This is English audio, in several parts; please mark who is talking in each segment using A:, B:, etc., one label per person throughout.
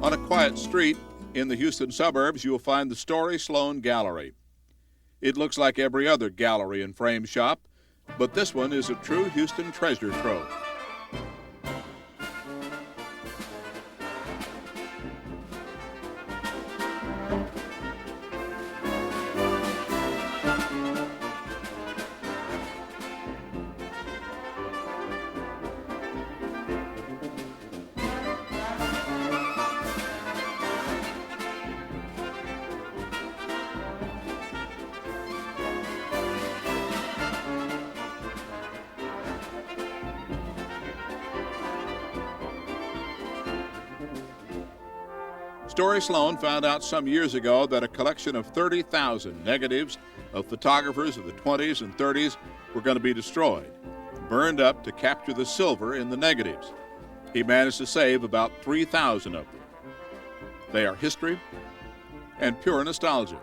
A: On a quiet street in the Houston suburbs, you will find the Story Sloane Gallery. It looks like every other gallery and frame shop, but this one is a true Houston treasure trove. Story Sloane found out some years ago that a collection of 30,000 negatives of photographers of the 20s and 30s were going to be destroyed, burned up to capture the silver in the negatives. He managed to save about 3,000 of them. They are history and pure nostalgia.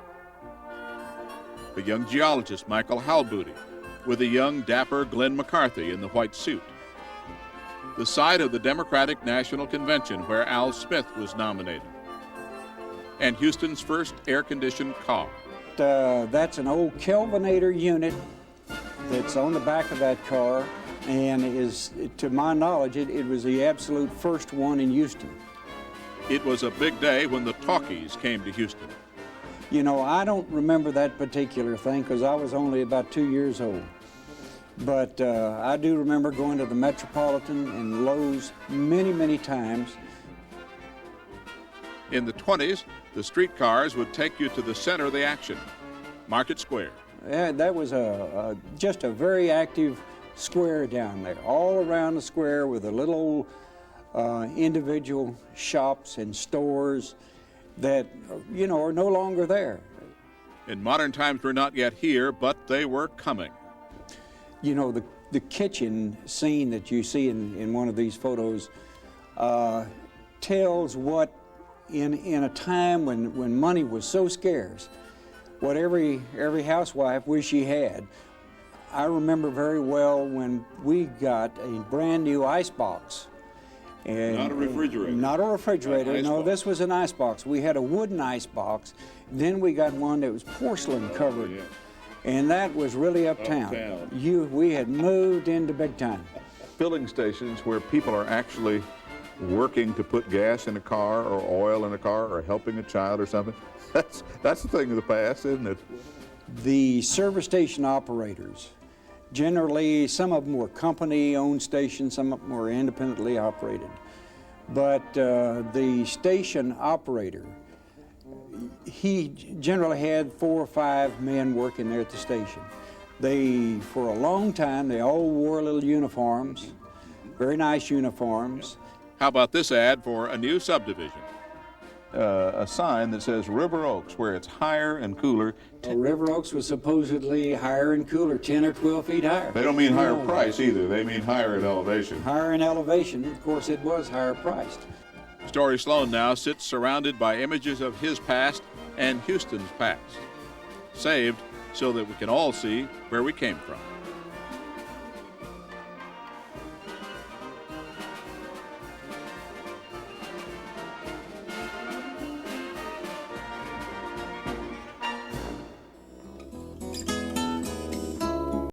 A: The young geologist Michael Halbooty with a young dapper Glenn McCarthy in the white suit. The site of the Democratic National Convention where Al Smith was nominated. And Houston's first air-conditioned car.
B: That's an old Kelvinator unit that's on the back of that car, and is, to my knowledge, it was the absolute first one in Houston.
A: It was a big day when the talkies came to Houston.
B: You know, I don't remember that particular thing because I was only about 2 years old. But I do remember going to the Metropolitan and Lowe's many, many times.
A: In the 20s, the streetcars would take you to the center of the action, Market Square.
B: Yeah, that was just a very active square down there, all around the square with the little individual shops and stores that, you know, are no longer there.
A: In modern times, we're not yet here, but they were coming.
B: You know, the kitchen scene that you see in one of these photos tells what, in a time when money was so scarce, what every housewife wished she had. I remember very well when we got a brand new ice box. And
A: not a refrigerator.
B: Not a refrigerator, no, this was an ice box. We had a wooden ice box, then we got one that was porcelain covered.
A: Yeah.
B: And that was really uptown. We had moved into big time.
A: Filling stations where people are actually working to put gas in a car or oil in a car or helping a child or something. That's the thing of the past, isn't it?
B: The service station operators, generally some of them were company-owned stations, some of them were independently operated. But the station operator, he generally had 4 or 5 men working there at the station. They, for a long time, they all wore little uniforms, very nice uniforms.
A: How about this ad for a new subdivision? A sign that says River Oaks, where it's higher and cooler.
B: Well, River Oaks was supposedly higher and cooler, 10 or 12 feet higher.
A: They don't mean higher price either. They mean higher in elevation.
B: Higher in elevation. Of course, it was higher priced.
A: Story Sloane now sits surrounded by images of his past and Houston's past, saved so that we can all see where we came from.